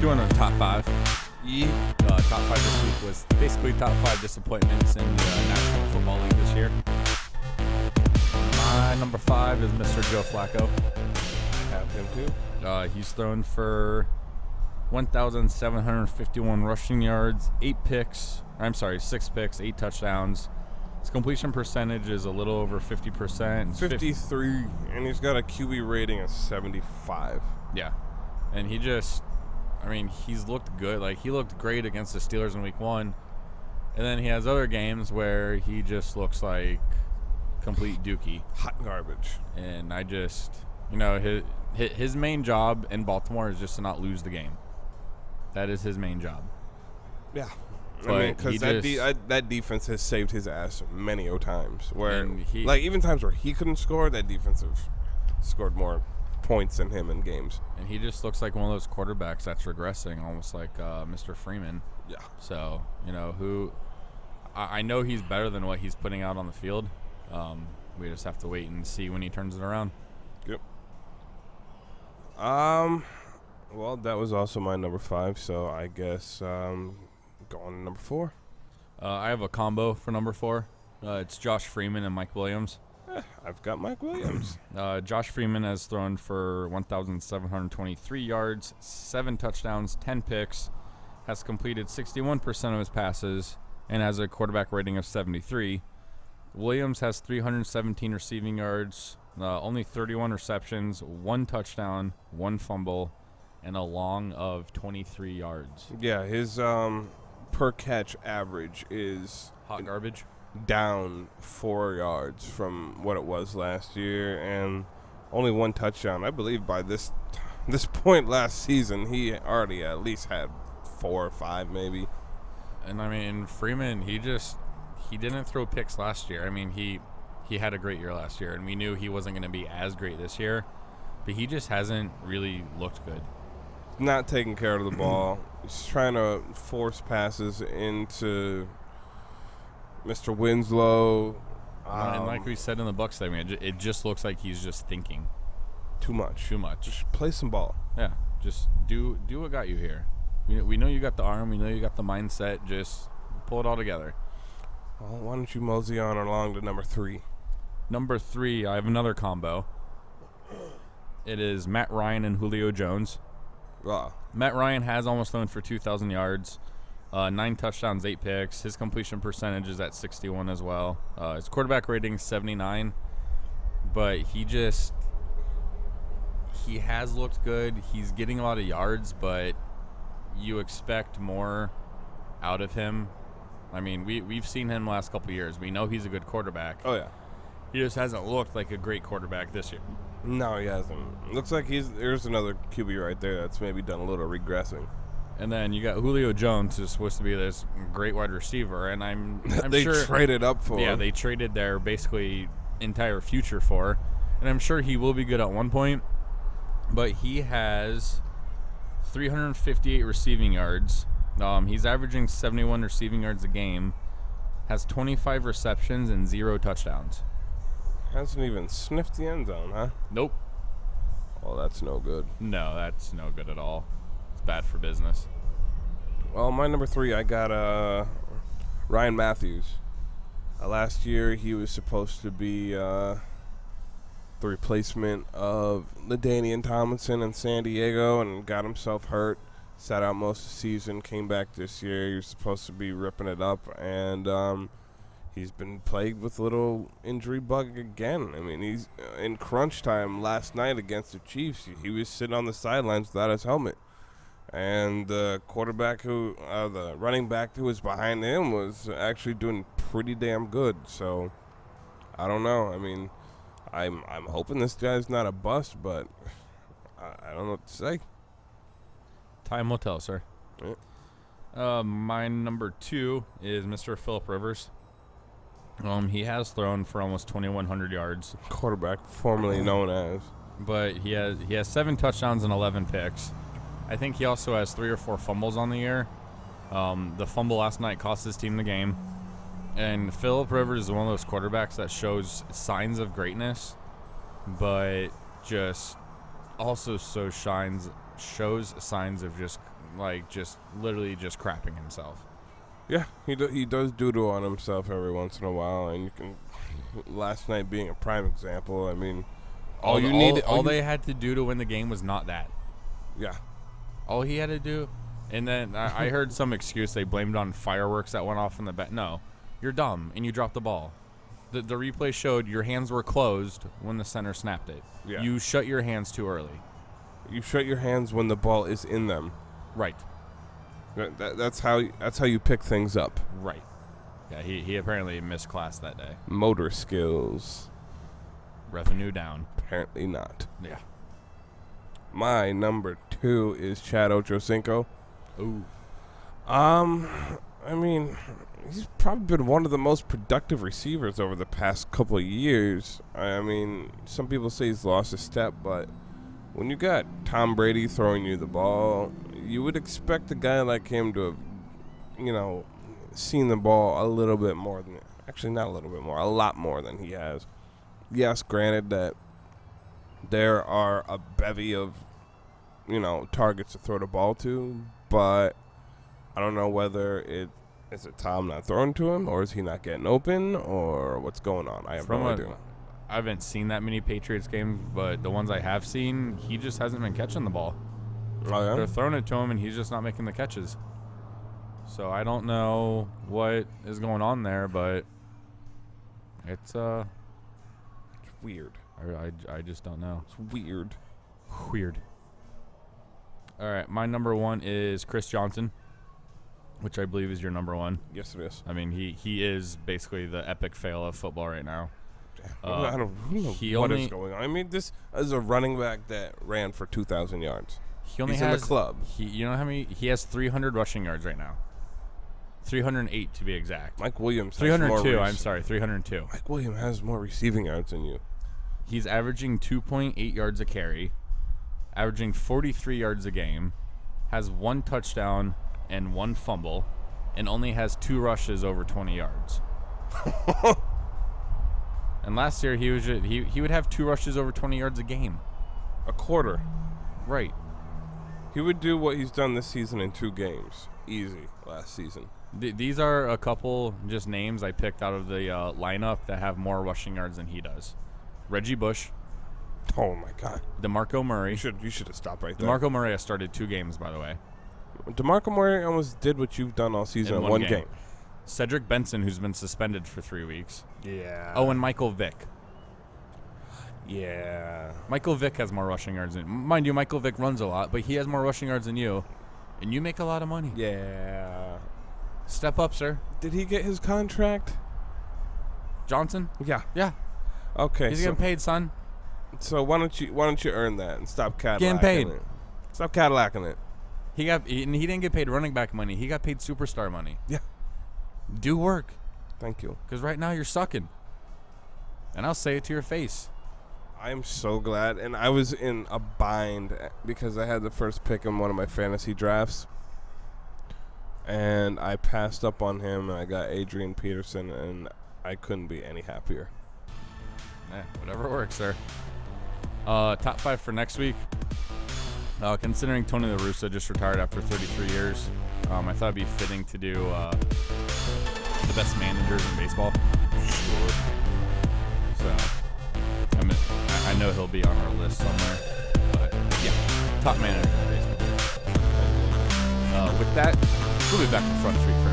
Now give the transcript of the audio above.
doing a top five. Top five this week was basically top five disappointments in the National Football League this year. My number five is Mr. Joe Flacco. Have him too. He's thrown for 1,751 rushing yards, 6 picks, 8 touchdowns. His completion percentage is a little over 50%. 53, and he's got a QB rating of 75. Yeah. And he's looked good. Like, he looked great against the Steelers in week 1. And then he has other games where he just looks like complete dookie. Hot garbage. And I just, his main job in Baltimore is just to not lose the game. That is his main job. Yeah. But because that defense has saved his ass many times. Where, even times where he couldn't score, that defense have scored more points than him in games. And he just looks like one of those quarterbacks that's regressing, almost like Mr. Freeman. Yeah. So, I know he's better than what he's putting out on the field. We just have to wait and see when he turns it around. Yep. Well, that was also my number 5, so I guess go on to number 4. I have a combo for number 4. It's Josh Freeman and Mike Williams. I've got Mike Williams. Josh Freeman has thrown for 1,723 yards, 7 touchdowns, 10 picks, has completed 61% of his passes, and has a quarterback rating of 73. Williams has 317 receiving yards, only 31 receptions, 1 touchdown, 1 fumble, and a long of 23 yards. Yeah, his per catch average is hot garbage. Down 4 yards from what it was last year, and only 1 touchdown. I believe by this point last season, he already at least had 4 or 5 maybe. And Freeman, he didn't throw picks last year. He had a great year last year, and we knew he wasn't going to be as great this year, but he just hasn't really looked good. Not taking care of the ball. He's trying to force passes into Mr. Winslow. And like we said in the Bucs segment, it just looks like he's just thinking. Too much. Just play some ball. Yeah, just do what got you here. We know you got the arm. We know you got the mindset. Just pull it all together. Well, why don't you mosey on along to number 3? Number 3, I have another combo. It is Matt Ryan and Julio Jones. Matt Ryan has almost thrown for 2,000 yards, 9 touchdowns, 8 picks. His completion percentage is at 61 as well. His quarterback rating is 79, but he has looked good. He's getting a lot of yards, but you expect more out of him. We've seen him the last couple of years. We know he's a good quarterback. Oh, yeah. He just hasn't looked like a great quarterback this year. No, he hasn't. Looks like there's another QB right there that's maybe done a little regressing. And then you got Julio Jones, who's supposed to be this great wide receiver, and I'm they sure traded up for. Yeah, they traded their basically entire future for, and I'm sure he will be good at one point. But he has 358 receiving yards. He's averaging 71 receiving yards a game. Has 25 receptions and 0 touchdowns. Hasn't even sniffed the end zone, huh? Nope. Well, that's no good. No, that's no good at all. It's bad for business. Well, my number 3, I got Ryan Matthews. Last year, he was supposed to be the replacement of LaDainian Tomlinson in San Diego and got himself hurt. Sat out most of the season, came back this year. He was supposed to be ripping it up, and he's been plagued with a little injury bug again. He's in crunch time last night against the Chiefs. He was sitting on the sidelines without his helmet. And the the running back who was behind him was actually doing pretty damn good. So, I don't know. I'm hoping this guy's not a bust, but I don't know what to say. Time will tell, sir. Yeah. My number 2 is Mr. Phillip Rivers. He has thrown for almost 2,100 yards. Quarterback formerly known as. But he has 7 touchdowns and 11 picks. I think he also has 3 or 4 fumbles on the year. The fumble last night cost his team the game. And Phillip Rivers is one of those quarterbacks that shows signs of greatness, but just also shows signs of just like just literally just crapping himself. Yeah, he does doodle on himself every once in a while, and you can. Last night being a prime example. I mean, All they had to do to win the game was not that. Yeah. All he had to do, and then I heard some excuse they blamed on fireworks that went off in the back. No, you're dumb and you dropped the ball. The replay showed your hands were closed when the center snapped it. Yeah. You shut your hands too early. You shut your hands when the ball is in them. Right. That's how you pick things up. Right. Yeah, he apparently missed class that day. Motor skills. Revenue down. Apparently not. Yeah. My number 2 is Chad OchoCinco. Ooh. I mean, he's probably been one of the most productive receivers over the past couple of years. I mean, some people say he's lost a step, but when you got Tom Brady throwing you the ball, you would expect a guy like him to have, seen the ball a little bit more than, actually not a little bit more, a lot more than he has. Yes, granted that there are a bevy of, targets to throw the ball to, but I don't know whether is it Tom not throwing to him, or is he not getting open, or what's going on? I have no idea. I haven't seen that many Patriots games, but the ones I have seen, he just hasn't been catching the ball. Oh, yeah? They're throwing it to him, and he's just not making the catches. So I don't know what is going on there, but it's weird. I just don't know. It's weird. Weird. All right, my number 1 is Chris Johnson, which I believe is your number 1. Yes, it is. I mean, he is basically the epic fail of football right now. I don't know what is going on. I mean, this is a running back that ran for 2,000 yards. He's in the club. You know how many? He has 300 rushing yards right now. 308 to be exact. Mike Williams. 302. I'm sorry, 302. Mike Williams has more receiving yards than you. He's averaging 2.8 yards a carry, averaging 43 yards a game, has 1 touchdown and 1 fumble, and only has 2 rushes over 20 yards. And last year he would have 2 rushes over 20 yards a game. A quarter. Right. He would do what he's done this season in 2 games. Easy last season. These are a couple just names I picked out of the lineup that have more rushing yards than he does. Reggie Bush. Oh, my God. DeMarco Murray. You should have stopped right there. DeMarco Murray has started 2 games, by the way. DeMarco Murray almost did what you've done all season in 1 game. Cedric Benson, who's been suspended for 3 weeks. Yeah. Oh, and Michael Vick. Yeah. Michael Vick has more rushing yards than... Mind you, Michael Vick runs a lot, but he has more rushing yards than you. And you make a lot of money. Yeah. Step up, sir. Did he get his contract? Johnson? Yeah. Yeah. Okay. He's getting paid, son. So why don't you earn that and stop Cadillacing getting paid. it? Stop Cadillacing it. He didn't get paid running back money. He got paid superstar money. Yeah. Do work. Thank you. Because right now you're sucking. And I'll say it to your face. I am so glad. And I was in a bind because I had the first pick in one of my fantasy drafts. And I passed up on him, and I got Adrian Peterson, and I couldn't be any happier. Whatever works, sir. Top 5 for next week. Considering Tony La Russa just retired after 33 years, I thought it'd be fitting to do the best managers in baseball. Sure. So, I know he'll be on our list somewhere. But, yeah, top manager in baseball. With that, we'll be back in Front Street for